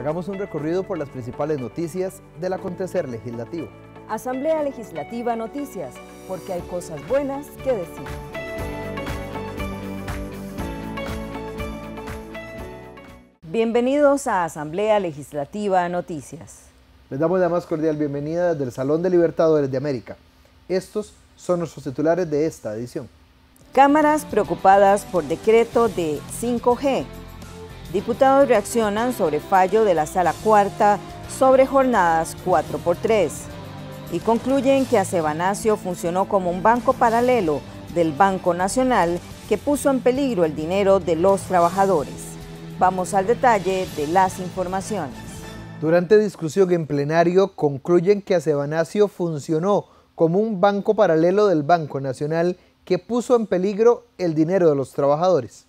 Hagamos un recorrido por las principales noticias del acontecer legislativo. Asamblea Legislativa Noticias, porque hay cosas buenas que decir. Bienvenidos a Asamblea Legislativa Noticias. Les damos la más cordial bienvenida desde el Salón de Libertadores de América. Estos son nuestros titulares de esta edición. Cámaras preocupadas por decreto de 5G. Diputados reaccionan sobre fallo de la Sala Cuarta sobre jornadas 4x3. Y concluyen que Acebanacio funcionó como un banco paralelo del Banco Nacional que puso en peligro el dinero de los trabajadores. Vamos al detalle de las informaciones. Durante discusión en plenario, concluyen que Acebanacio funcionó como un banco paralelo del Banco Nacional que puso en peligro el dinero de los trabajadores.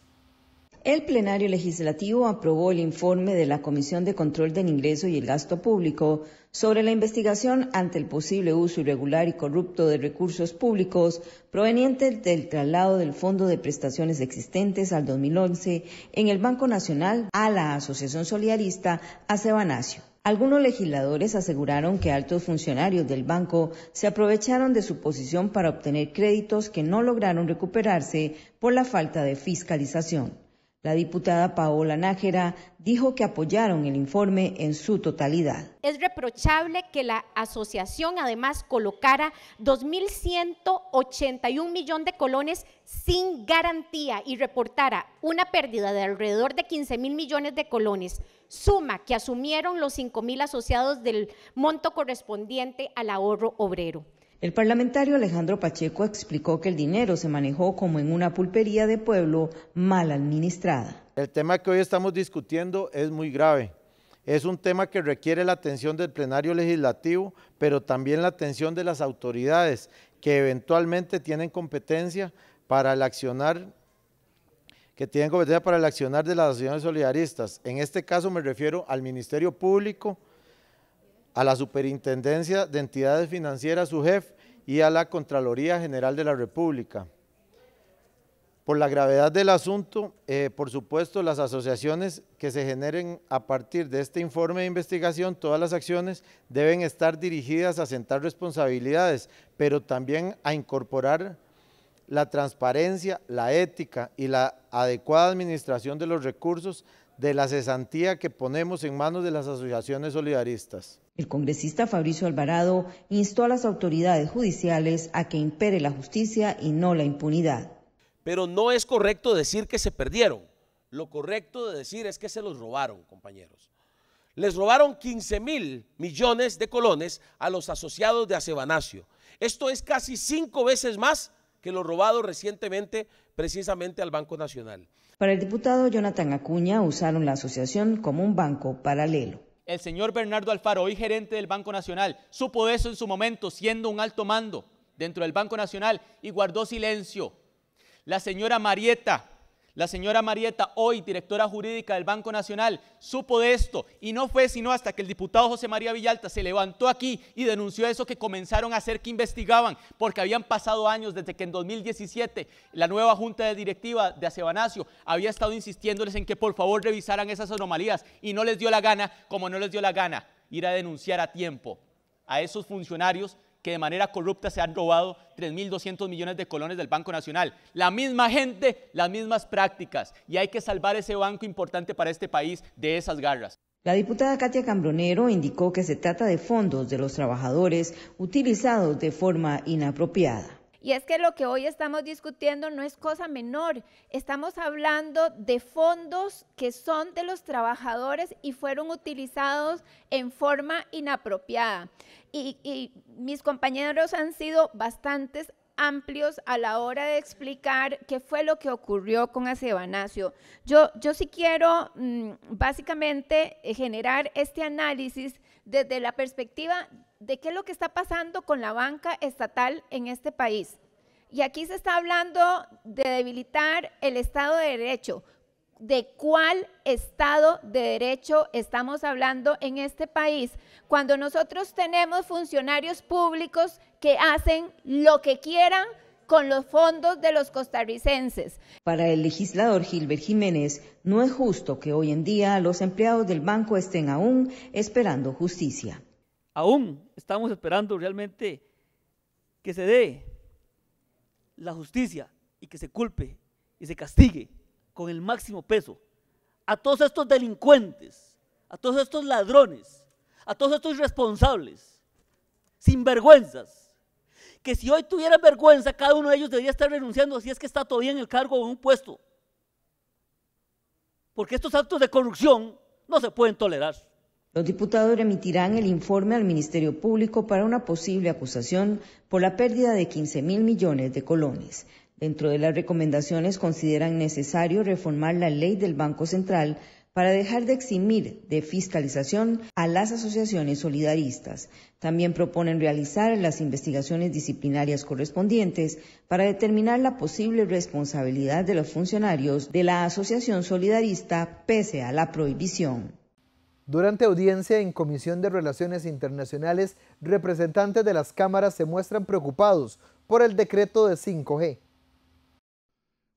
El plenario legislativo aprobó el informe de la Comisión de Control del Ingreso y el Gasto Público sobre la investigación ante el posible uso irregular y corrupto de recursos públicos provenientes del traslado del Fondo de Prestaciones existentes al 2011 en el Banco Nacional a la Asociación Solidarista Acebanacio. Algunos legisladores aseguraron que altos funcionarios del banco se aprovecharon de su posición para obtener créditos que no lograron recuperarse por la falta de fiscalización. La diputada Paola Nájera dijo que apoyaron el informe en su totalidad. Es reprochable que la asociación además colocara 2.181 millones de colones sin garantía y reportara una pérdida de alrededor de 15.000 millones de colones, suma que asumieron los 5.000 asociados del monto correspondiente al ahorro obrero. El parlamentario Alejandro Pacheco explicó que el dinero se manejó como en una pulpería de pueblo mal administrada. El tema que hoy estamos discutiendo es muy grave. Es un tema que requiere la atención del plenario legislativo, pero también la atención de las autoridades que eventualmente tienen competencia para el accionar, de las asociaciones solidaristas. En este caso me refiero al Ministerio Público, a la Superintendencia de Entidades Financieras, SUGEF, y a la Contraloría General de la República. Por la gravedad del asunto, por supuesto, las asociaciones que se generen a partir de este informe de investigación, todas las acciones deben estar dirigidas a sentar responsabilidades, pero también a incorporar la transparencia, la ética y la adecuada administración de los recursos de la cesantía que ponemos en manos de las asociaciones solidaristas. El congresista Fabricio Alvarado instó a las autoridades judiciales a que impere la justicia y no la impunidad. Pero no es correcto decir que se perdieron. Lo correcto de decir es que se los robaron, compañeros. Les robaron 15.000 millones de colones a los asociados de Acebanacio. Esto es casi 5 veces más que lo robado recientemente precisamente al Banco Nacional. Para el diputado Jonathan Acuña, usaron la asociación como un banco paralelo. El señor Bernardo Alfaro, hoy gerente del Banco Nacional, supo de eso en su momento siendo un alto mando dentro del Banco Nacional y guardó silencio. La señora Marieta, hoy directora jurídica del Banco Nacional, supo de esto y no fue sino hasta que el diputado José María Villalta se levantó aquí y denunció eso que comenzaron a hacer que investigaban, porque habían pasado años desde que en 2017 la nueva junta de directiva de Acebanacio había estado insistiéndoles en que por favor revisaran esas anomalías y no les dio la gana, como no les dio la gana ir a denunciar a tiempo a esos funcionarios que de manera corrupta se han robado 3.200 millones de colones del Banco Nacional. La misma gente, las mismas prácticas, y hay que salvar ese banco importante para este país de esas garras. La diputada Katia Cambronero indicó que se trata de fondos de los trabajadores utilizados de forma inapropiada. Y es que lo que hoy estamos discutiendo no es cosa menor, estamos hablando de fondos que son de los trabajadores y fueron utilizados en forma inapropiada. Y mis compañeros han sido bastante amplios a la hora de explicar qué fue lo que ocurrió con Acebanacio. Yo sí quiero básicamente generar este análisis desde la perspectiva de qué es lo que está pasando con la banca estatal en este país. Y aquí se está hablando de debilitar el Estado de Derecho. ¿De cuál Estado de Derecho estamos hablando en este país? Cuando nosotros tenemos funcionarios públicos que hacen lo que quieran con los fondos de los costarricenses. Para el legislador Gilbert Jiménez, no es justo que hoy en día los empleados del banco estén aún esperando justicia. Aún estamos esperando realmente que se dé la justicia y que se culpe y se castigue con el máximo peso a todos estos delincuentes, a todos estos ladrones, a todos estos irresponsables, sinvergüenzas, que si hoy tuvieran vergüenza, cada uno de ellos debería estar renunciando si es que está todavía en el cargo o en un puesto. Porque estos actos de corrupción no se pueden tolerar. Los diputados remitirán el informe al Ministerio Público para una posible acusación por la pérdida de 15.000 millones de colones. Dentro de las recomendaciones consideran necesario reformar la ley del Banco Central para dejar de eximir de fiscalización a las asociaciones solidaristas. También proponen realizar las investigaciones disciplinarias correspondientes para determinar la posible responsabilidad de los funcionarios de la asociación solidarista pese a la prohibición. Durante audiencia en Comisión de Relaciones Internacionales, representantes de las cámaras se muestran preocupados por el decreto de 5G.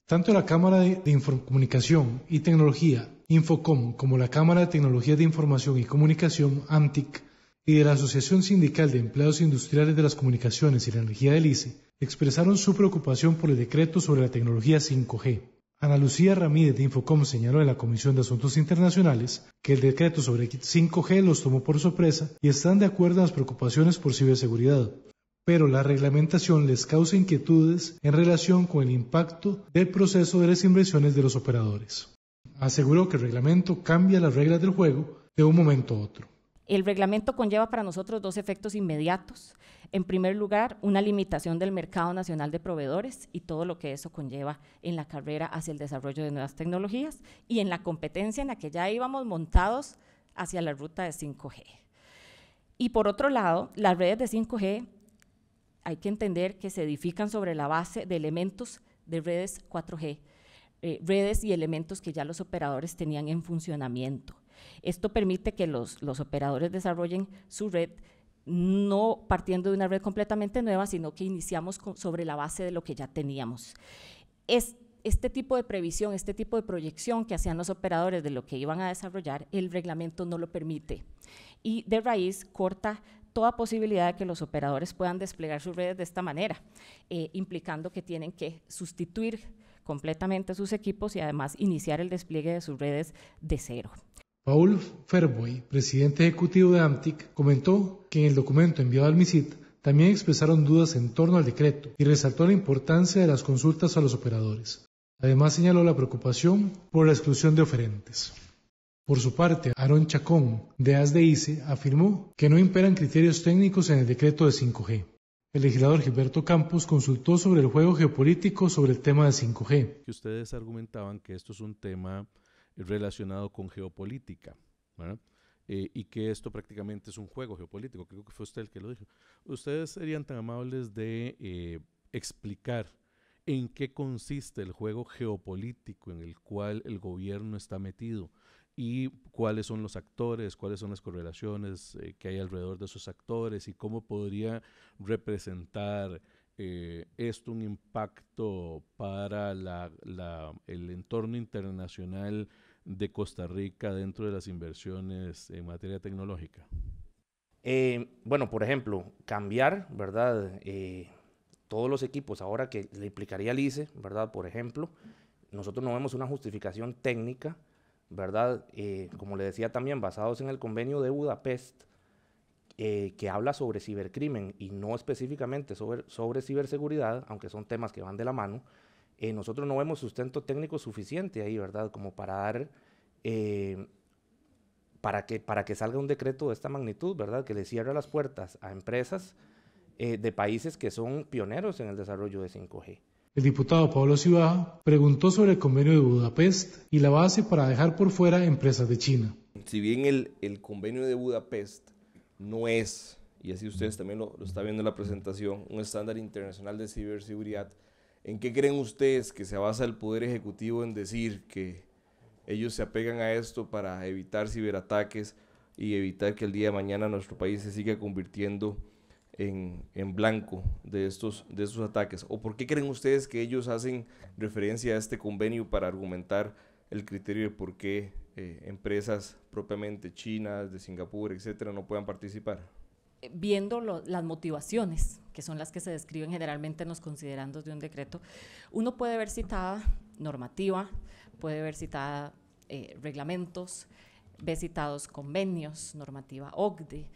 Tanto la Cámara de Infocomunicación y Tecnología, Infocom, como la Cámara de Tecnología de Información y Comunicación, AMTIC, y de la Asociación Sindical de Empleados Industriales de las Comunicaciones y la Energía del ICE, expresaron su preocupación por el decreto sobre la tecnología 5G. Ana Lucía Ramírez de Infocom señaló en la Comisión de Asuntos Internacionales que el decreto sobre 5G los tomó por sorpresa y están de acuerdo en las preocupaciones por ciberseguridad, pero la reglamentación les causa inquietudes en relación con el impacto del proceso de las inversiones de los operadores. Aseguró que el reglamento cambia las reglas del juego de un momento a otro. El reglamento conlleva para nosotros dos efectos inmediatos. En primer lugar, una limitación del mercado nacional de proveedores y todo lo que eso conlleva en la carrera hacia el desarrollo de nuevas tecnologías y en la competencia en la que ya íbamos montados hacia la ruta de 5G. Y por otro lado, las redes de 5G hay que entender que se edifican sobre la base de elementos de redes 4G, redes y elementos que ya los operadores tenían en funcionamiento. Esto permite que los operadores desarrollen su red no partiendo de una red completamente nueva, sino que iniciamos sobre la base de lo que ya teníamos. Este tipo de previsión, este tipo de proyección que hacían los operadores de lo que iban a desarrollar, el reglamento no lo permite y de raíz corta toda posibilidad de que los operadores puedan desplegar sus redes de esta manera, implicando que tienen que sustituir completamente sus equipos y además iniciar el despliegue de sus redes de cero. Paul Ferboy, presidente ejecutivo de AMTIC, comentó que en el documento enviado al MISIT también expresaron dudas en torno al decreto y resaltó la importancia de las consultas a los operadores. Además señaló la preocupación por la exclusión de oferentes. Por su parte, Aarón Chacón, de ASDICE, afirmó que no imperan criterios técnicos en el decreto de 5G. El legislador Gilberto Campos consultó sobre el juego geopolítico sobre el tema de 5G. Ustedes argumentaban que esto es un tema relacionado con geopolítica, ¿verdad? Y que esto prácticamente es un juego geopolítico, creo que fue usted el que lo dijo. ¿Ustedes serían tan amables de explicar en qué consiste el juego geopolítico en el cual el gobierno está metido y cuáles son los actores, cuáles son las correlaciones que hay alrededor de esos actores y cómo podría representar esto un impacto para el entorno internacional de Costa Rica dentro de las inversiones en materia tecnológica? Bueno, por ejemplo, cambiar, ¿verdad? Todos los equipos ahora que le implicaría al ICE, ¿verdad? Por ejemplo, nosotros no vemos una justificación técnica, ¿verdad? Como le decía también, basados en el convenio de Budapest, que habla sobre cibercrimen y no específicamente sobre ciberseguridad, aunque son temas que van de la mano. Nosotros no vemos sustento técnico suficiente ahí, ¿verdad? Como para dar, para que salga un decreto de esta magnitud, ¿verdad? Que le cierre las puertas a empresas de países que son pioneros en el desarrollo de 5G. El diputado Pablo Cibaja preguntó sobre el convenio de Budapest y la base para dejar por fuera empresas de China. Si bien el convenio de Budapest no es, y así ustedes también lo están viendo en la presentación, un estándar internacional de ciberseguridad, ¿en qué creen ustedes que se basa el Poder Ejecutivo en decir que ellos se apegan a esto para evitar ciberataques y evitar que el día de mañana nuestro país se siga convirtiendo en blanco de estos ataques? ¿O por qué creen ustedes que ellos hacen referencia a este convenio para argumentar el criterio de por qué empresas propiamente chinas, de Singapur, etcétera, no puedan participar? Viendo las motivaciones, que son las que se describen generalmente en los considerandos de un decreto, uno puede ver citada normativa, puede ver citada reglamentos, ve citados convenios, normativa OCDE,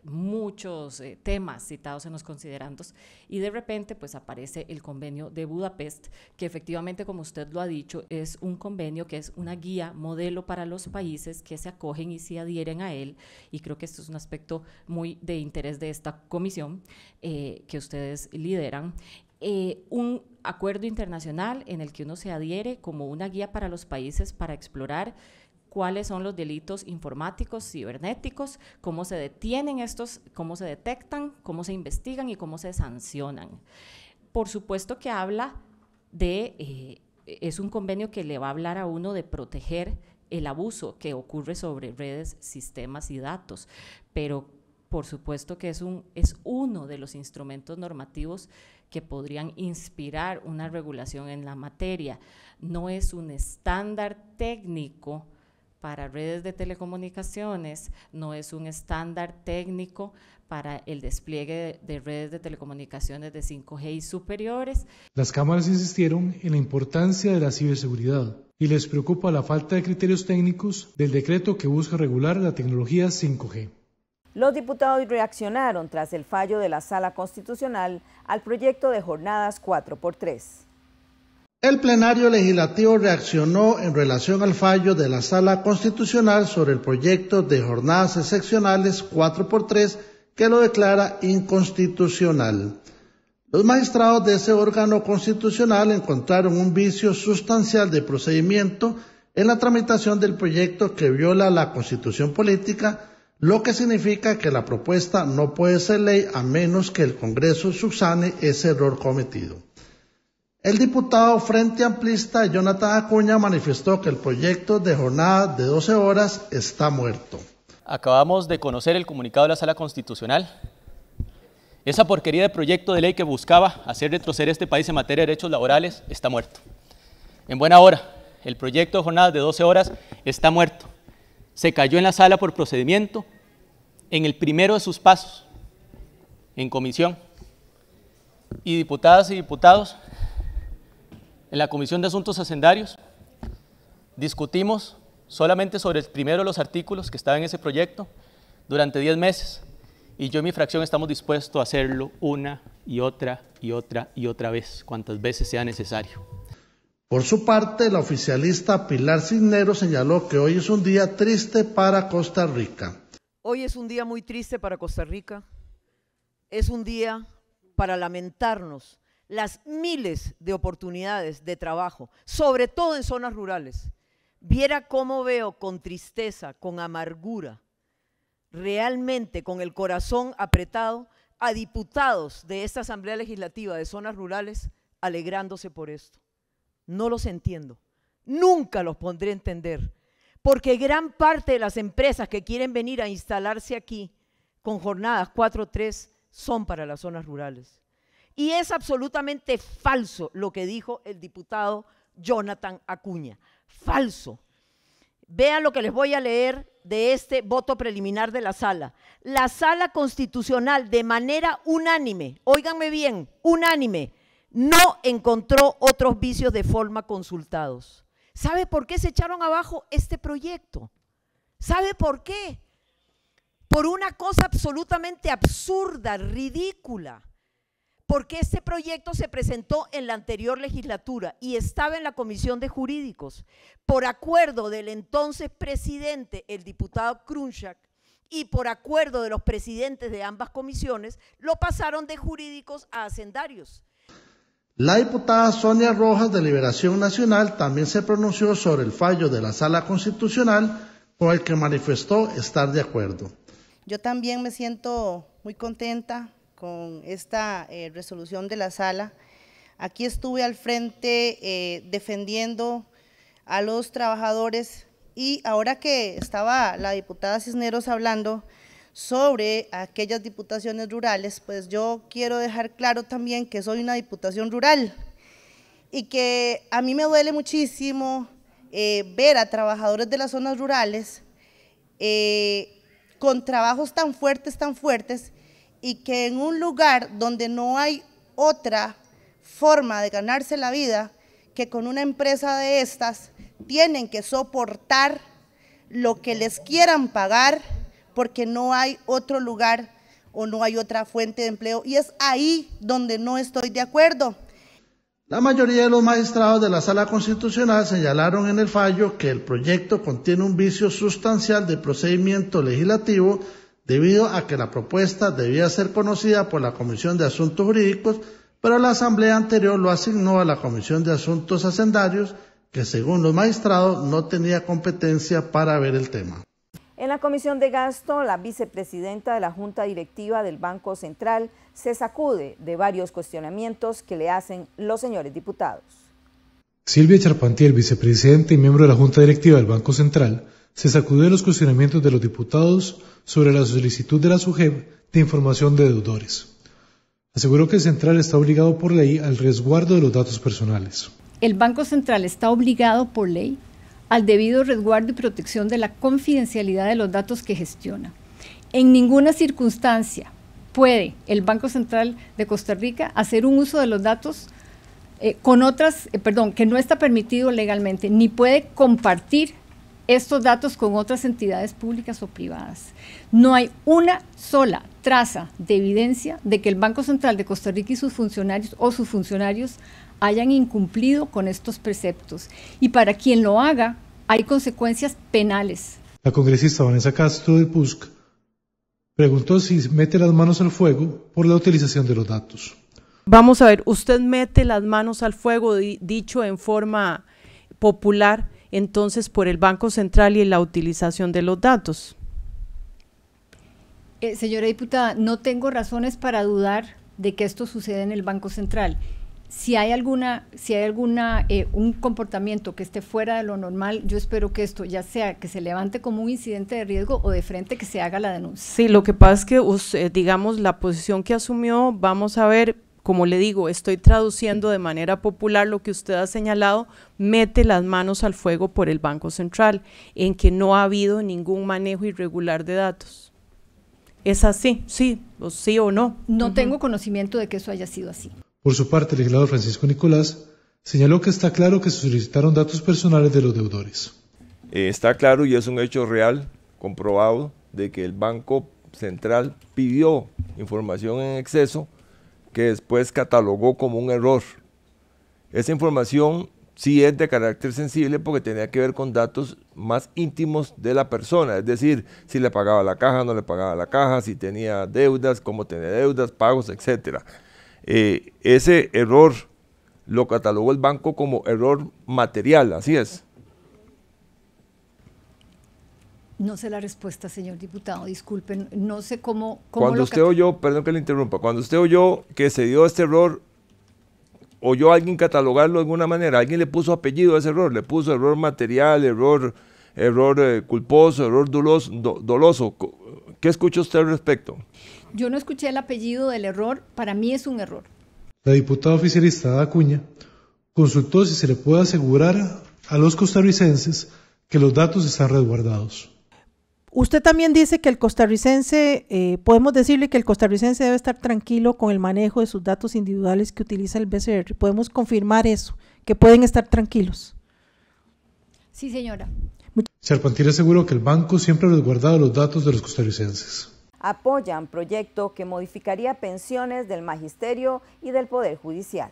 muchos temas citados en los considerandos, y de repente pues aparece el convenio de Budapest, que efectivamente, como usted lo ha dicho, es un convenio que es una guía modelo para los países que se acogen y se adhieren a él, y creo que esto es un aspecto muy de interés de esta comisión que ustedes lideran. Un acuerdo internacional en el que uno se adhiere como una guía para los países para explorar cuáles son los delitos informáticos, cibernéticos, cómo se detienen estos, cómo se detectan, cómo se investigan y cómo se sancionan. Por supuesto que habla de, es un convenio que le va a hablar a uno de proteger el abuso que ocurre sobre redes, sistemas y datos, pero por supuesto que es uno de los instrumentos normativos que podrían inspirar una regulación en la materia. No es un estándar técnico para redes de telecomunicaciones, no es un estándar técnico para el despliegue de redes de telecomunicaciones de 5G y superiores. Las cámaras insistieron en la importancia de la ciberseguridad y les preocupa la falta de criterios técnicos del decreto que busca regular la tecnología 5G. Los diputados reaccionaron tras el fallo de la Sala Constitucional al proyecto de jornadas 4x3. El plenario legislativo reaccionó en relación al fallo de la Sala Constitucional sobre el proyecto de jornadas excepcionales 4x3 que lo declara inconstitucional. Los magistrados de ese órgano constitucional encontraron un vicio sustancial de procedimiento en la tramitación del proyecto que viola la Constitución política, lo que significa que la propuesta no puede ser ley a menos que el Congreso subsane ese error cometido. El diputado Frente Amplista Jonathan Acuña manifestó que el proyecto de jornada de 12 horas está muerto. Acabamos de conocer el comunicado de la Sala Constitucional. Esa porquería de proyecto de ley que buscaba hacer retroceder este país en materia de derechos laborales está muerto. En buena hora, el proyecto de jornadas de 12 horas está muerto. Se cayó en la sala por procedimiento en el primero de sus pasos, en comisión. Y diputadas y diputados, en la Comisión de Asuntos Hacendarios discutimos solamente sobre el primero de los artículos que estaba en ese proyecto durante 10 meses, y yo y mi fracción estamos dispuestos a hacerlo una y otra y otra y otra vez, cuantas veces sea necesario. Por su parte, la oficialista Pilar Cisneros señaló que hoy es un día triste para Costa Rica. Hoy es un día muy triste para Costa Rica, es un día para lamentarnos las miles de oportunidades de trabajo, sobre todo en zonas rurales. Viera cómo veo con tristeza, con amargura, realmente con el corazón apretado, a diputados de esta Asamblea Legislativa de zonas rurales alegrándose por esto. No los entiendo, nunca los pondré a entender, porque gran parte de las empresas que quieren venir a instalarse aquí con jornadas 4-3 son para las zonas rurales. Y es absolutamente falso lo que dijo el diputado Jonathan Acuña, falso. Vean lo que les voy a leer de este voto preliminar de la Sala. La Sala Constitucional de manera unánime, óiganme bien, unánime, no encontró otros vicios de forma consultados. ¿Sabe por qué se echaron abajo este proyecto? ¿Sabe por qué? Por una cosa absolutamente absurda, ridícula. Porque este proyecto se presentó en la anterior legislatura y estaba en la Comisión de Jurídicos. Por acuerdo del entonces presidente, el diputado Krunchak, y por acuerdo de los presidentes de ambas comisiones, lo pasaron de jurídicos a hacendarios. La diputada Sonia Rojas de Liberación Nacional también se pronunció sobre el fallo de la Sala Constitucional, con el que manifestó estar de acuerdo. Yo también me siento muy contenta con esta resolución de la Sala. Aquí estuve al frente defendiendo a los trabajadores, y ahora que estaba la diputada Cisneros hablando sobre aquellas diputaciones rurales, pues yo quiero dejar claro también que soy una diputación rural y que a mí me duele muchísimo ver a trabajadores de las zonas rurales con trabajos tan fuertes, y que en un lugar donde no hay otra forma de ganarse la vida que con una empresa de estas, tienen que soportar lo que les quieran pagar porque no hay otro lugar o no hay otra fuente de empleo, y es ahí donde no estoy de acuerdo. La mayoría de los magistrados de la Sala Constitucional señalaron en el fallo que el proyecto contiene un vicio sustancial de procedimiento legislativo debido a que la propuesta debía ser conocida por la Comisión de Asuntos Jurídicos, pero la Asamblea anterior lo asignó a la Comisión de Asuntos Hacendarios, que según los magistrados no tenía competencia para ver el tema. En la Comisión de Gasto, la vicepresidenta de la Junta Directiva del Banco Central se sacude de varios cuestionamientos que le hacen los señores diputados. Silvia Charpentier, vicepresidenta y miembro de la Junta Directiva del Banco Central, se sacudió de los cuestionamientos de los diputados sobre la solicitud de la SUGEB de información de deudores. Aseguró que el Central está obligado por ley al resguardo de los datos personales. El Banco Central está obligado por ley al debido resguardo y protección de la confidencialidad de los datos que gestiona. En ninguna circunstancia puede el Banco Central de Costa Rica hacer un uso de los datos que no está permitido legalmente, ni puede compartir estos datos con otras entidades públicas o privadas. No hay una sola traza de evidencia de que el Banco Central de Costa Rica y sus funcionarios hayan incumplido con estos preceptos. Y para quien lo haga, hay consecuencias penales. La congresista Vanessa Castro del PUSC preguntó si mete las manos al fuego por la utilización de los datos. Vamos a ver, usted mete las manos al fuego, dicho en forma popular, entonces por el Banco Central y la utilización de los datos. Señora diputada, no tengo razones para dudar de que esto sucede en el Banco Central. Si hay un comportamiento que esté fuera de lo normal, yo espero que esto ya sea que se levante como un incidente de riesgo o de frente que se haga la denuncia. Sí, lo que pasa es que digamos la posición que asumió, vamos a ver, como le digo, estoy traduciendo de manera popular lo que usted ha señalado, mete las manos al fuego por el Banco Central, en que no ha habido ningún manejo irregular de datos. ¿Es así? Sí, o sí o no. No tengo conocimiento de que eso haya sido así. Por su parte, el legislador Francisco Nicolás señaló que está claro que se solicitaron datos personales de los deudores. Está claro y es un hecho real, comprobado, de que el Banco Central pidió información en exceso que después catalogó como un error. Esa información sí es de carácter sensible porque tenía que ver con datos más íntimos de la persona, es decir, si le pagaba la caja, no le pagaba la caja, si tenía deudas, cómo tenía deudas, pagos, etc. Ese error lo catalogó el banco como error material, así es. No sé la respuesta, señor diputado, disculpen, no sé cómo cuando usted oyó, perdón que le interrumpa, cuando usted oyó que se dio este error, ¿oyó a alguien catalogarlo de alguna manera? ¿Alguien le puso apellido a ese error? ¿Le puso error material, error culposo, error doloso? ¿Qué escucha usted al respecto? Yo no escuché el apellido del error, para mí es un error. La diputada oficialista Ada Acuña consultó si se le puede asegurar a los costarricenses que los datos están resguardados. Usted también dice que el costarricense, podemos decirle que el costarricense debe estar tranquilo con el manejo de sus datos individuales que utiliza el BCR. ¿Podemos confirmar eso? ¿Que pueden estar tranquilos? Sí, señora. Charpentier aseguró que el banco siempre ha resguardado los datos de los costarricenses. Apoyan proyecto que modificaría pensiones del magisterio y del Poder Judicial.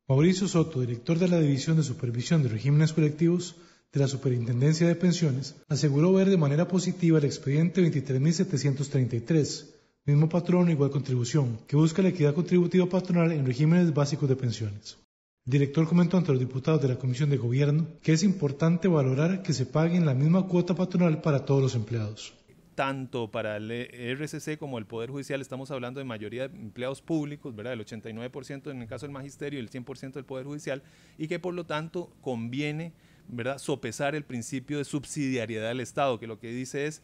Mauricio Soto, director de la División de Supervisión de Regímenes Colectivos de la Superintendencia de Pensiones, aseguró ver de manera positiva el expediente 23.733, mismo patrono, igual contribución, que busca la equidad contributiva patronal en regímenes básicos de pensiones. El director comentó ante los diputados de la Comisión de Gobierno que es importante valorar que se paguen la misma cuota patronal para todos los empleados. Tanto para el RCC como el Poder Judicial estamos hablando de mayoría de empleados públicos, ¿verdad? El 89% en el caso del Magisterio y el 100% del Poder Judicial, y que por lo tanto conviene, ¿verdad?, sopesar el principio de subsidiariedad del Estado, que lo que dice es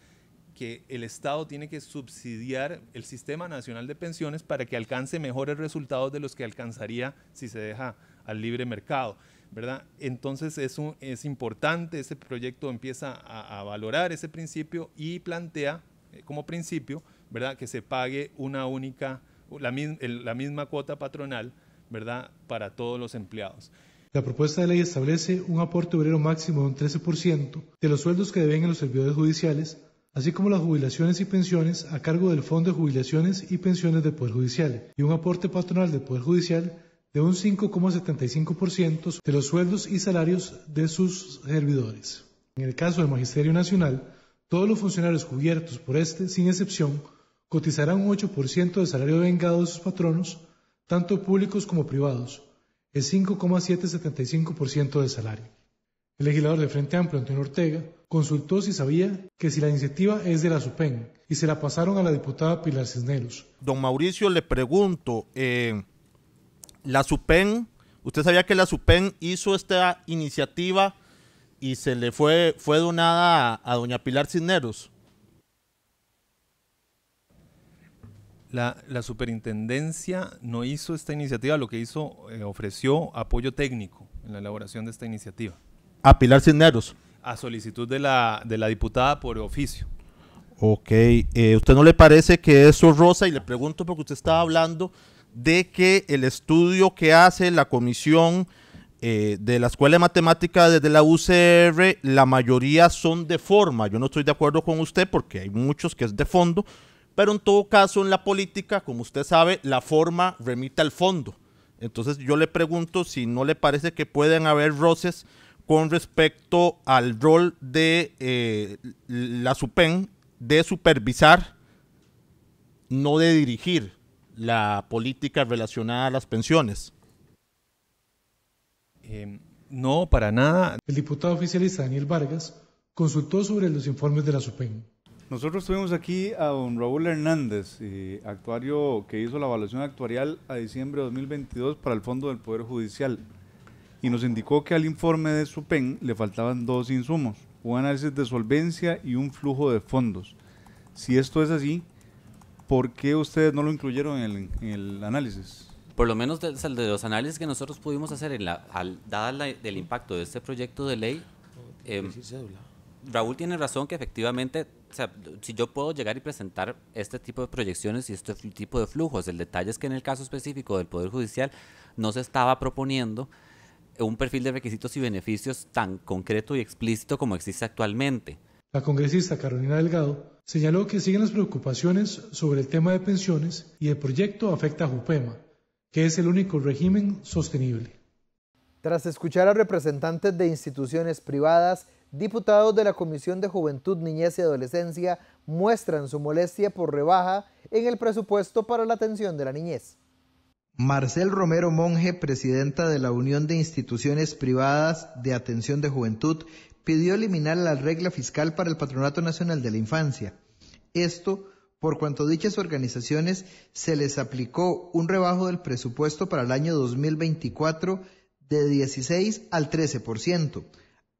que el Estado tiene que subsidiar el Sistema Nacional de Pensiones para que alcance mejores resultados de los que alcanzaría si se deja al libre mercado, ¿verdad? Entonces es importante, este proyecto empieza a valorar ese principio y plantea como principio, ¿verdad?, que se pague la misma cuota patronal, ¿verdad?, para todos los empleados. La propuesta de ley establece un aporte obrero máximo de un 13% de los sueldos que deben en los servidores judiciales, así como las jubilaciones y pensiones a cargo del Fondo de Jubilaciones y Pensiones del Poder Judicial, y un aporte patronal del Poder Judicial de un 5,75% de los sueldos y salarios de sus servidores. En el caso del Magisterio Nacional, todos los funcionarios cubiertos por este, sin excepción, cotizarán un 8% del salario devengado de sus patronos, tanto públicos como privados, el 5,775% del salario. El legislador del Frente Amplio, Antonio Ortega, consultó si sabía que si la iniciativa es de la SUPEN y se la pasaron a la diputada Pilar Cisneros. Don Mauricio, le pregunto, la SUPEN, ¿usted sabía que la SUPEN hizo esta iniciativa y se le fue donada a doña Pilar Cisneros? La superintendencia no hizo esta iniciativa, lo que hizo, ofreció apoyo técnico en la elaboración de esta iniciativa. ¿A Pilar Cisneros? A solicitud de la diputada por oficio. Ok, ¿usted no le parece que eso, Rosa? Y le pregunto porque usted estaba hablando de que el estudio que hace la comisión de la Escuela de Matemáticas desde la UCR, la mayoría son de forma. Yo no estoy de acuerdo con usted porque hay muchos que es de fondo, pero en todo caso en la política, como usted sabe, la forma remite al fondo. Entonces yo le pregunto si no le parece que pueden haber roces con respecto al rol de la SUPEN de supervisar, no de dirigir la política relacionada a las pensiones. No, para nada. El diputado oficialista Daniel Vargas consultó sobre los informes de la SUPEN. Nosotros tuvimos aquí a don Raúl Hernández, actuario que hizo la evaluación actuarial a diciembre de 2022 para el Fondo del Poder Judicial, y nos indicó que al informe de SUPEN le faltaban dos insumos, un análisis de solvencia y un flujo de fondos. Si esto es así, ¿por qué ustedes no lo incluyeron en el análisis? Por lo menos de los análisis que nosotros pudimos hacer, dada el impacto de este proyecto de ley, Raúl tiene razón que efectivamente, o sea, si yo puedo llegar y presentar este tipo de proyecciones y este tipo de flujos, el detalle es que en el caso específico del Poder Judicial no se estaba proponiendo un perfil de requisitos y beneficios tan concreto y explícito como existe actualmente. La congresista Carolina Delgado señaló que siguen las preocupaciones sobre el tema de pensiones y el proyecto afecta a JUPEMA, que es el único régimen sostenible. Tras escuchar a representantes de instituciones privadas, diputados de la Comisión de Juventud, Niñez y Adolescencia muestran su molestia por rebaja en el presupuesto para la atención de la niñez. Marcel Romero Monge, presidenta de la Unión de Instituciones Privadas de Atención de Juventud, pidió eliminar la regla fiscal para el Patronato Nacional de la Infancia. Esto por cuanto dichas organizaciones se les aplicó un rebajo del presupuesto para el año 2024 de 16 al 13%.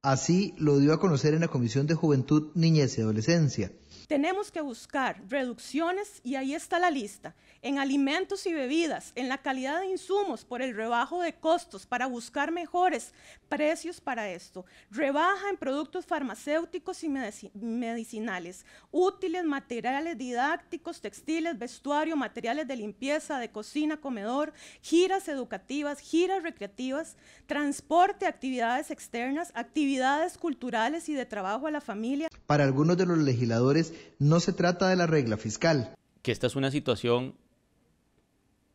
Así lo dio a conocer en la Comisión de Juventud, Niñez y Adolescencia. Tenemos que buscar reducciones, y ahí está la lista, en alimentos y bebidas, en la calidad de insumos por el rebajo de costos para buscar mejores precios para esto, rebaja en productos farmacéuticos y medicinales, útiles, materiales didácticos, textiles, vestuario, materiales de limpieza, de cocina, comedor, giras educativas, giras recreativas, transporte, actividades externas, actividades culturales y de trabajo a la familia. Para algunos de los legisladores no se trata de la regla fiscal. Que esta es una situación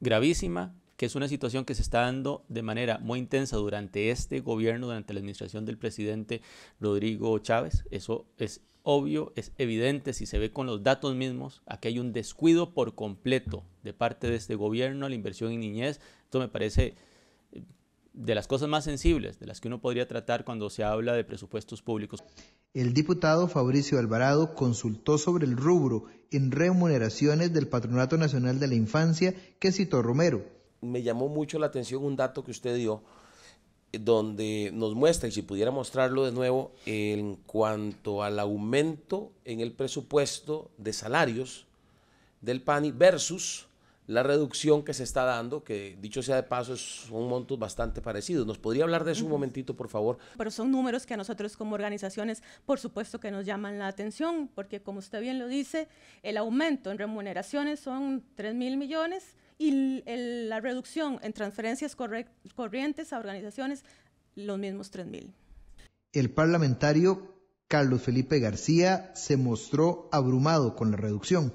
gravísima, que es una situación que se está dando de manera muy intensa durante este gobierno, durante la administración del presidente Rodrigo Chávez. Eso es obvio, es evidente, si se ve con los datos mismos. Aquí hay un descuido por completo de parte de este gobierno a la inversión en niñez. Esto me parece de las cosas más sensibles, de las que uno podría tratar cuando se habla de presupuestos públicos. El diputado Fabricio Alvarado consultó sobre el rubro en remuneraciones del Patronato Nacional de la Infancia que citó Romero. Me llamó mucho la atención un dato que usted dio, donde nos muestra, y si pudiera mostrarlo de nuevo, en cuanto al aumento en el presupuesto de salarios del PANI versus la reducción que se está dando, que dicho sea de paso son montos bastante parecidos. ¿Nos podría hablar de eso un momentito, por favor? Pero son números que a nosotros como organizaciones, por supuesto que nos llaman la atención, porque como usted bien lo dice, el aumento en remuneraciones son 3.000 millones y la reducción en transferencias corrientes a organizaciones, los mismos 3.000. El parlamentario Carlos Felipe García se mostró abrumado con la reducción.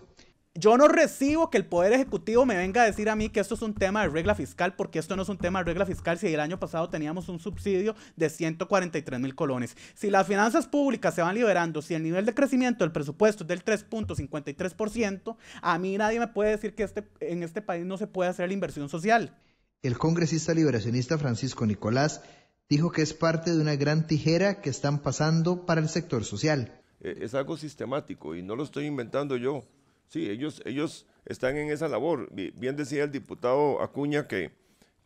Yo no recibo que el Poder Ejecutivo me venga a decir a mí que esto es un tema de regla fiscal, porque esto no es un tema de regla fiscal si el año pasado teníamos un subsidio de 143.000 colones. Si las finanzas públicas se van liberando, si el nivel de crecimiento del presupuesto es del 3.53%, a mí nadie me puede decir que en este país no se puede hacer la inversión social. El congresista liberacionista Francisco Nicolás dijo que es parte de una gran tijera que están pasando para el sector social. Es algo sistemático y no lo estoy inventando yo. Sí, ellos están en esa labor. Bien decía el diputado Acuña que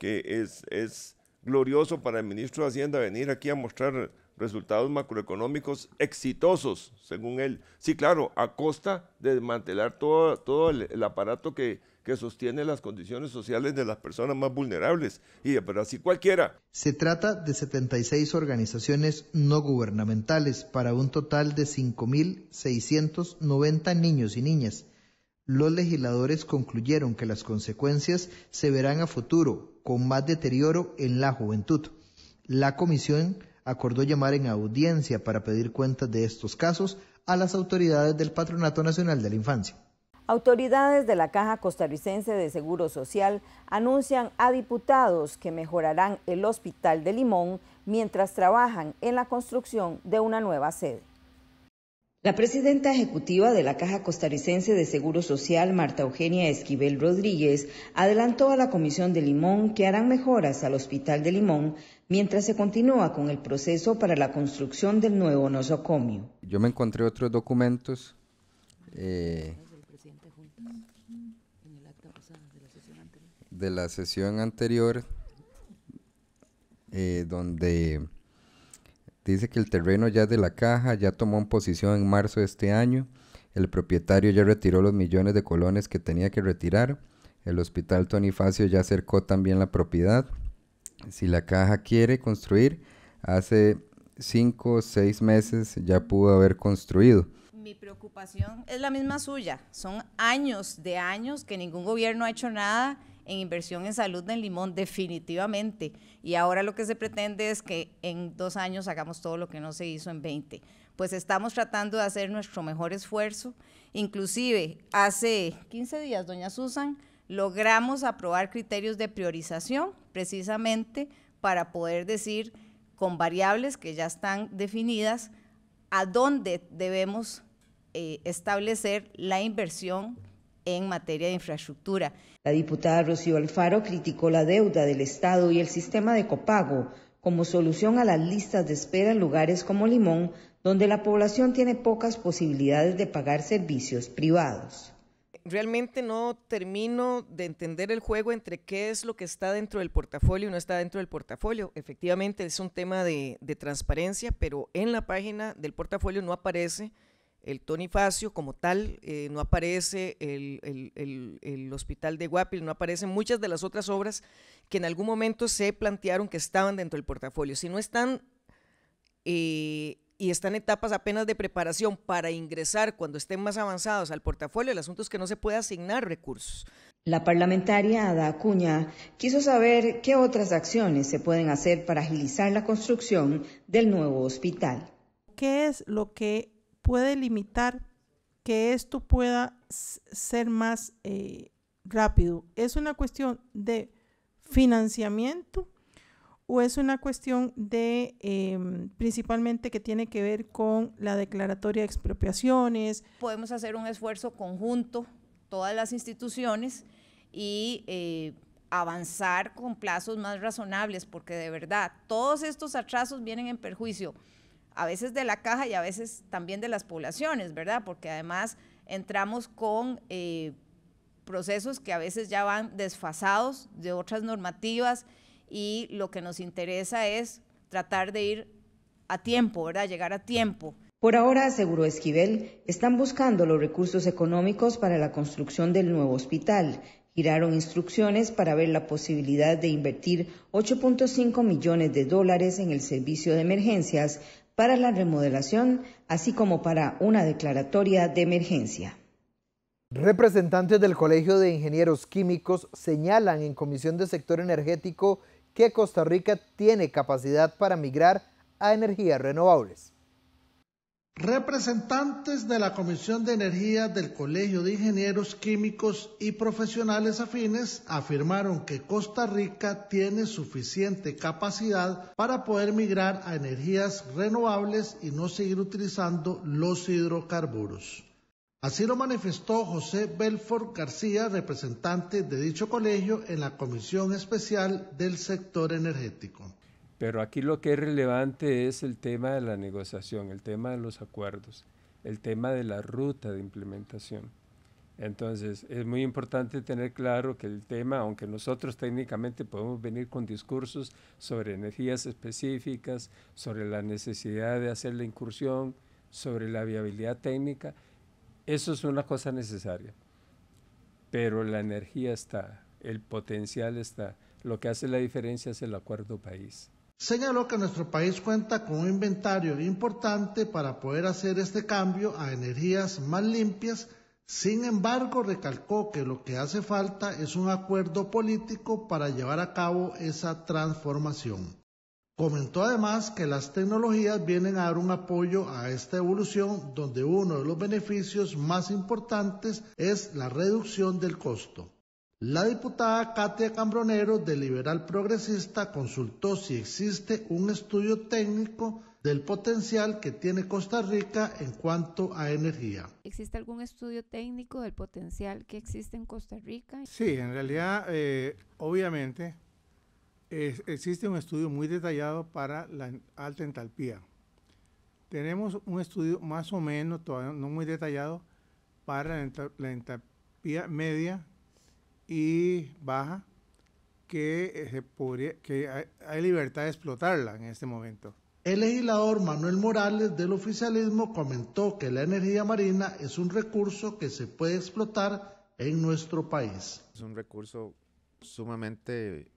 es glorioso para el ministro de Hacienda venir aquí a mostrar resultados macroeconómicos exitosos, según él. Sí, claro, a costa de desmantelar todo el aparato que sostiene las condiciones sociales de las personas más vulnerables. Pero así cualquiera. Se trata de 76 organizaciones no gubernamentales para un total de 5.690 niños y niñas. Los legisladores concluyeron que las consecuencias se verán a futuro, con más deterioro en la juventud. La comisión acordó llamar en audiencia para pedir cuentas de estos casos a las autoridades del Patronato Nacional de la Infancia. Autoridades de la Caja Costarricense de Seguro Social anuncian a diputados que mejorarán el Hospital de Limón mientras trabajan en la construcción de una nueva sede. La presidenta ejecutiva de la Caja Costarricense de Seguro Social, Marta Eugenia Esquivel Rodríguez, adelantó a la Comisión de Limón que harán mejoras al Hospital de Limón mientras se continúa con el proceso para la construcción del nuevo nosocomio. Yo me encontré otros documentos de la sesión anterior donde dice que el terreno ya es de la Caja, ya tomó en posición en marzo de este año, el propietario ya retiró los millones de colones que tenía que retirar, el Hospital Tony Facio ya acercó también la propiedad. Si la Caja quiere construir, hace 5 o 6 meses ya pudo haber construido. Mi preocupación es la misma suya, son años que ningún gobierno ha hecho nada en inversión en salud en Limón, definitivamente, y ahora lo que se pretende es que en 2 años hagamos todo lo que no se hizo en 20. Pues estamos tratando de hacer nuestro mejor esfuerzo, inclusive hace 15 días, doña Susan, logramos aprobar criterios de priorización, precisamente para poder decir con variables que ya están definidas a dónde debemos establecer la inversión en materia de infraestructura. La diputada Rocío Alfaro criticó la deuda del Estado y el sistema de copago como solución a las listas de espera en lugares como Limón, donde la población tiene pocas posibilidades de pagar servicios privados. Realmente no termino de entender el juego entre qué es lo que está dentro del portafolio y no está dentro del portafolio. Efectivamente es un tema de transparencia, pero en la página del portafolio no aparece el Tony Facio como tal, no aparece el hospital de Guapil, no aparecen muchas de las otras obras que en algún momento se plantearon que estaban dentro del portafolio. Si no están y están en etapas apenas de preparación para ingresar cuando estén más avanzados al portafolio, el asunto es que no se puede asignar recursos. La parlamentaria Ada Acuña quiso saber qué otras acciones se pueden hacer para agilizar la construcción del nuevo hospital. ¿Qué es lo que puede limitar que esto pueda ser más rápido? ¿Es una cuestión de financiamiento o es una cuestión de principalmente que tiene que ver con la declaratoria de expropiaciones? Podemos hacer un esfuerzo conjunto, todas las instituciones, y avanzar con plazos más razonables, porque de verdad todos estos atrasos vienen en perjuicio a veces de la Caja y a veces también de las poblaciones, ¿verdad? Porque además entramos con procesos que a veces ya van desfasados de otras normativas y lo que nos interesa es tratar de ir a tiempo, ¿verdad? Llegar a tiempo. Por ahora, aseguró Esquivel, están buscando los recursos económicos para la construcción del nuevo hospital. Giraron instrucciones para ver la posibilidad de invertir $8.5 millones en el servicio de emergencias para la remodelación, así como para una declaratoria de emergencia. Representantes del Colegio de Ingenieros Químicos señalan en Comisión de Sector Energético que Costa Rica tiene capacidad para migrar a energías renovables. Representantes de la Comisión de Energía del Colegio de Ingenieros Químicos y profesionales afines afirmaron que Costa Rica tiene suficiente capacidad para poder migrar a energías renovables y no seguir utilizando los hidrocarburos. Así lo manifestó José Belfort García, representante de dicho colegio en la Comisión Especial del Sector Energético. Pero aquí lo que es relevante es el tema de la negociación, el tema de los acuerdos, el tema de la ruta de implementación. Entonces, es muy importante tener claro que el tema, aunque nosotros técnicamente podemos venir con discursos sobre energías específicas, sobre la necesidad de hacer la incursión, sobre la viabilidad técnica, eso es una cosa necesaria. Pero la energía está, el potencial está, lo que hace la diferencia es el acuerdo país. Señaló que nuestro país cuenta con un inventario importante para poder hacer este cambio a energías más limpias. Sin embargo, recalcó que lo que hace falta es un acuerdo político para llevar a cabo esa transformación. Comentó además que las tecnologías vienen a dar un apoyo a esta evolución, donde uno de los beneficios más importantes es la reducción del costo. La diputada Katia Cambronero, del Liberal Progresista, consultó si existe un estudio técnico del potencial que tiene Costa Rica en cuanto a energía. ¿Existe algún estudio técnico del potencial que existe en Costa Rica? Sí, en realidad, obviamente, existe un estudio muy detallado para la alta entalpía. Tenemos un estudio más o menos, todavía no muy detallado, para la entalpía media y baja, que hay libertad de explotarla en este momento. El legislador Manuel Morales del oficialismo comentó que la energía marina es un recurso que se puede explotar en nuestro país. Es un recurso sumamente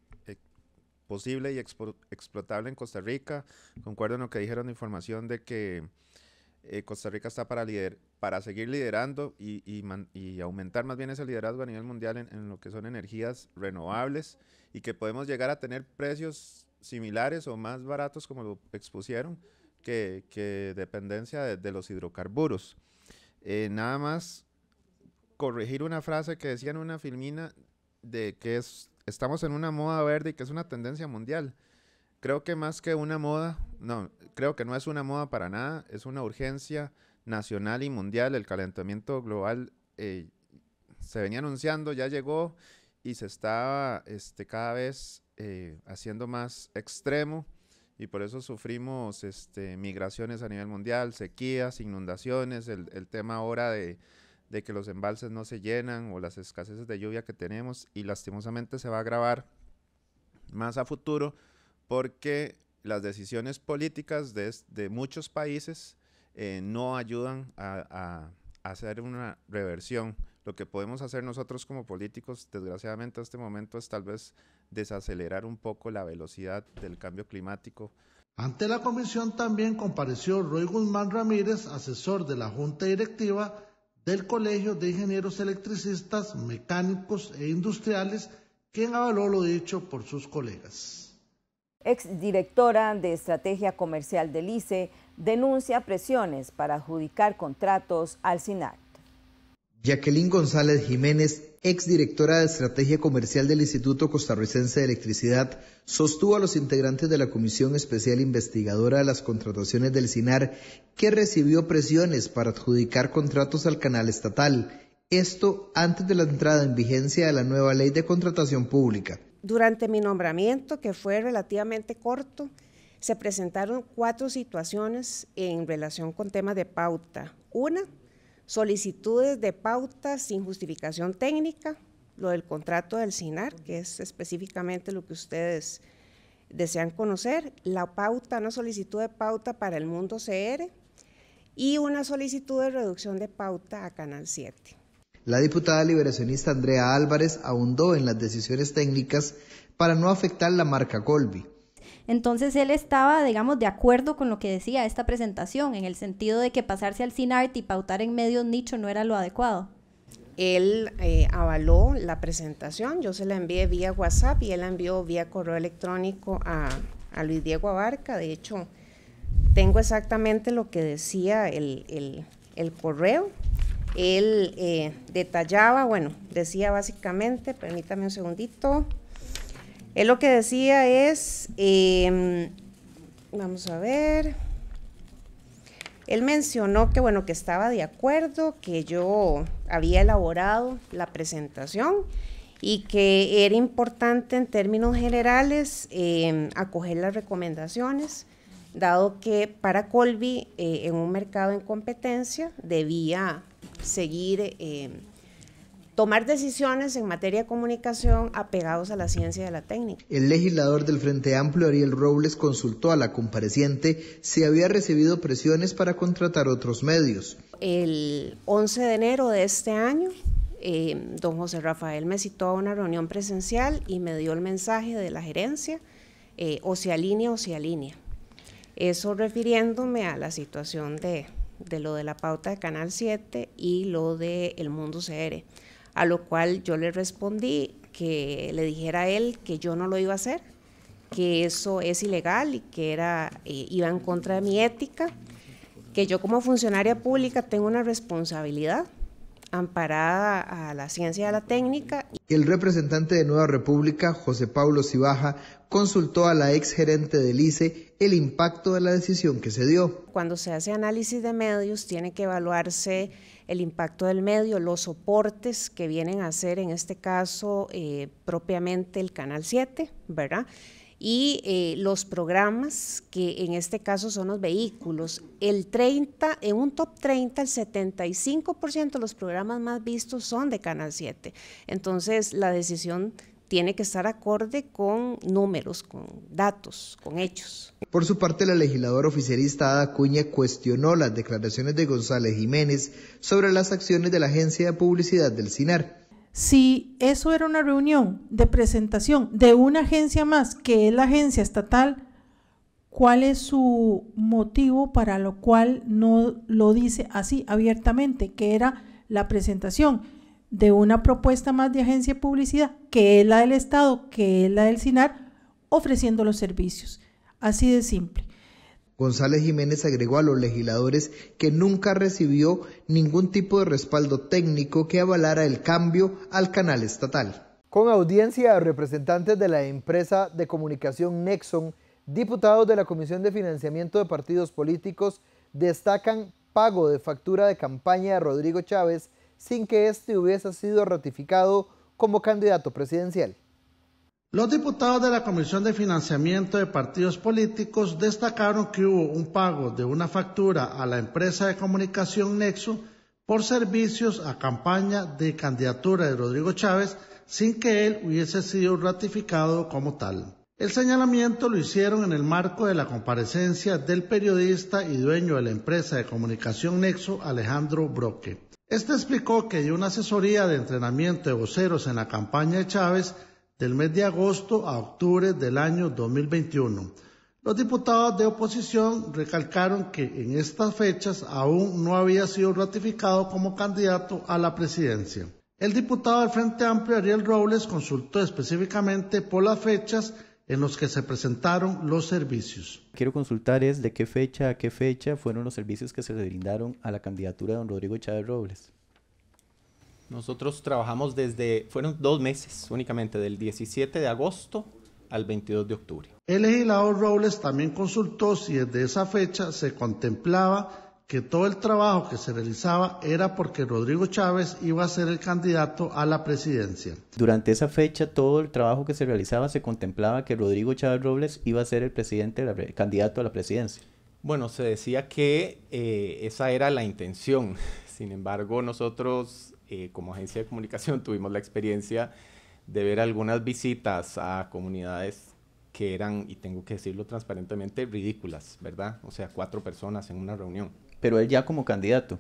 posible y explotable en Costa Rica. Concuerdo en lo que dijeron de información de que Costa Rica está para seguir liderando y aumentar más bien ese liderazgo a nivel mundial en lo que son energías renovables, y que podemos llegar a tener precios similares o más baratos, como lo expusieron, que dependencia de los hidrocarburos. Nada más corregir una frase que decía en una filmina de que estamos en una moda verde y que es una tendencia mundial. Creo que más que una moda, creo que no es una moda para nada, es una urgencia nacional y mundial. El calentamiento global se venía anunciando, ya llegó y se estaba cada vez haciendo más extremo, y por eso sufrimos migraciones a nivel mundial, sequías, inundaciones, el tema ahora de que los embalses no se llenan o las escaseces de lluvia que tenemos, y lastimosamente se va a agravar más a futuro, porque las decisiones políticas de muchos países no ayudan a hacer una reversión. Lo que podemos hacer nosotros como políticos, desgraciadamente en este momento, es tal vez desacelerar un poco la velocidad del cambio climático. Ante la comisión también compareció Roy Guzmán Ramírez, asesor de la Junta Directiva del Colegio de Ingenieros Electricistas, Mecánicos e Industriales, quien avaló lo dicho por sus colegas. Exdirectora de Estrategia Comercial del ICE denuncia presiones para adjudicar contratos al SINART. Jacqueline González Jiménez, exdirectora de Estrategia Comercial del Instituto Costarricense de Electricidad, sostuvo a los integrantes de la Comisión Especial Investigadora de las Contrataciones del SINAR que recibió presiones para adjudicar contratos al canal estatal. Esto antes de la entrada en vigencia de la nueva Ley de Contratación Pública. Durante mi nombramiento, que fue relativamente corto, se presentaron 4 situaciones en relación con temas de pauta. Una, solicitudes de pauta sin justificación técnica, lo del contrato del SINAR, que es específicamente lo que ustedes desean conocer, la pauta, una solicitud de pauta para el Mundo CR y una solicitud de reducción de pauta a Canal 7. La diputada liberacionista Andrea Álvarez ahondó en las decisiones técnicas para no afectar la marca Colby. Entonces él estaba, digamos, de acuerdo con lo que decía esta presentación, en el sentido de que pasarse al CINART y pautar en medios nicho no era lo adecuado. Él avaló la presentación, yo se la envié vía WhatsApp y él la envió vía correo electrónico a Luis Diego Abarca. De hecho, tengo exactamente lo que decía el correo. Él detallaba, bueno, decía básicamente, permítame un segundito, él lo que decía es, vamos a ver, él mencionó que, bueno, que estaba de acuerdo, que yo había elaborado la presentación y que era importante en términos generales acoger las recomendaciones, dado que para Colby, en un mercado en competencia, debía seguir, tomar decisiones en materia de comunicación apegados a la ciencia y a la técnica. El legislador del Frente Amplio, Ariel Robles, consultó a la compareciente si había recibido presiones para contratar otros medios. El 11 de enero de este año, don José Rafael me citó a una reunión presencial y me dio el mensaje de la gerencia, o se alinea o se alinea. Eso refiriéndome a la situación de lo de la pauta de Canal 7 y lo de El Mundo CR, a lo cual yo le respondí que le dijera a él que yo no lo iba a hacer, que eso es ilegal y que iba en contra de mi ética, que yo como funcionaria pública tengo una responsabilidad amparada a la ciencia y a la técnica. El representante de Nueva República, José Pablo Cibaja, consultó a la exgerente del ICE el impacto de la decisión que se dio. Cuando se hace análisis de medios, tiene que evaluarse el impacto del medio, los soportes que vienen a ser, en este caso, propiamente el Canal 7, ¿verdad? Y los programas, que en este caso son los vehículos. En un top 30, el 75% de los programas más vistos son de Canal 7. Entonces, la decisión tiene que estar acorde con números, con datos, con hechos. Por su parte, la legisladora oficialista Ada Acuña cuestionó las declaraciones de González Jiménez sobre las acciones de la agencia de publicidad del CINAR. Si eso era una reunión de presentación de una agencia más, que es la agencia estatal, ¿cuál es su motivo para lo cual no lo dice así abiertamente, que era la presentación de una propuesta más de agencia de publicidad, que es la del Estado, que es la del CINAR, ofreciendo los servicios? Así de simple. González Jiménez agregó a los legisladores que nunca recibió ningún tipo de respaldo técnico que avalara el cambio al canal estatal. Con audiencia a representantes de la empresa de comunicación Nexon, diputados de la Comisión de Financiamiento de Partidos Políticos destacan pago de factura de campaña de Rodrigo Chávez sin que éste hubiese sido ratificado como candidato presidencial. Los diputados de la Comisión de Financiamiento de Partidos Políticos destacaron que hubo un pago de una factura a la empresa de comunicación Nexo por servicios a campaña de candidatura de Rodrigo Chávez sin que él hubiese sido ratificado como tal. El señalamiento lo hicieron en el marco de la comparecencia del periodista y dueño de la empresa de comunicación Nexo, Alejandro Broque. Este explicó que dio una asesoría de entrenamiento de voceros en la campaña de Chávez del mes de agosto a octubre del año 2021. Los diputados de oposición recalcaron que en estas fechas aún no había sido ratificado como candidato a la presidencia. El diputado del Frente Amplio, Ariel Robles, consultó específicamente por las fechas en las que se presentaron los servicios. Quiero consultar es de qué fecha a qué fecha fueron los servicios que se le brindaron a la candidatura de don Rodrigo Chávez Robles. Nosotros trabajamos fueron 2 meses únicamente, del 17 de agosto al 22 de octubre. El legislador Robles también consultó si desde esa fecha se contemplaba que todo el trabajo que se realizaba era porque Rodrigo Chávez iba a ser el candidato a la presidencia. Durante esa fecha todo el trabajo que se realizaba se contemplaba que Rodrigo Chávez Robles iba a ser el candidato a la presidencia. Bueno, se decía que esa era la intención. Sin embargo, nosotros como agencia de comunicación tuvimos la experiencia de ver algunas visitas a comunidades que eran, y tengo que decirlo transparentemente, ridículas, ¿verdad? O sea, 4 personas en una reunión. Pero él ya como candidato.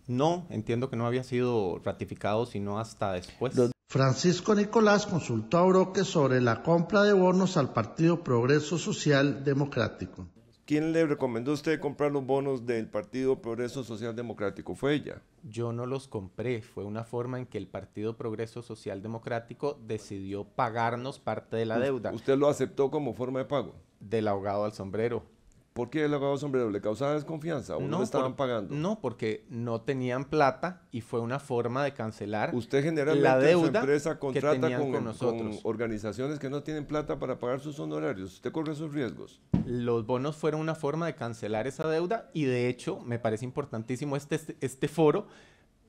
No, entiendo que no había sido ratificado sino hasta después. Francisco Nicolás consultó a Broque sobre la compra de bonos al Partido Progreso Social Democrático. ¿Quién le recomendó a usted comprar los bonos del Partido Progreso Social Democrático? ¿Fue ella? Yo no los compré, fue una forma en que el Partido Progreso Social Democrático decidió pagarnos parte de la deuda. ¿Usted lo aceptó como forma de pago? Del ahogado al sombrero. ¿Por qué el ahogado al sombrero? ¿Le causaba desconfianza o no le estaban pagando? No, porque no tenían plata y fue una forma de cancelar usted generalmente la deuda en su empresa contrata que tenían con nosotros. Con organizaciones que no tienen plata para pagar sus honorarios. ¿Usted corre esos riesgos? Los bonos fueron una forma de cancelar esa deuda y de hecho me parece importantísimo este foro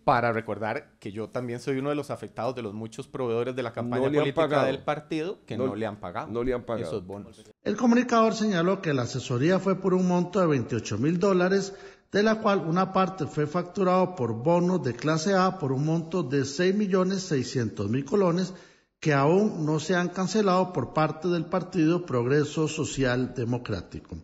para recordar que yo también soy uno de los afectados de los muchos proveedores de la campaña política del partido que no le han pagado. No le han pagado esos bonos. El comunicador señaló que la asesoría fue por un monto de $28,000, de la cual una parte fue facturado por bonos de clase A por un monto de 6.600.000 colones que aún no se han cancelado por parte del Partido Progreso Social Democrático.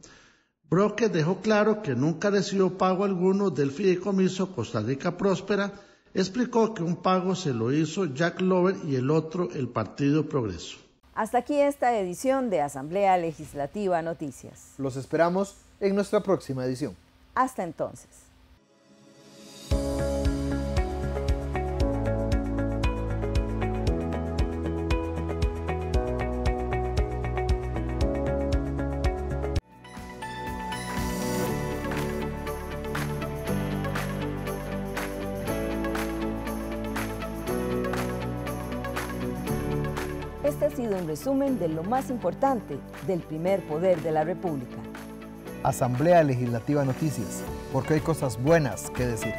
Broque dejó claro que nunca recibió pago alguno del fideicomiso Costa Rica Próspera. Explicó que un pago se lo hizo Jack Lover y el otro el Partido Progreso. Hasta aquí esta edición de Asamblea Legislativa Noticias. Los esperamos en nuestra próxima edición. Hasta entonces. Este ha sido un resumen de lo más importante del primer poder de la República. Asamblea Legislativa Noticias, porque hay cosas buenas que decir.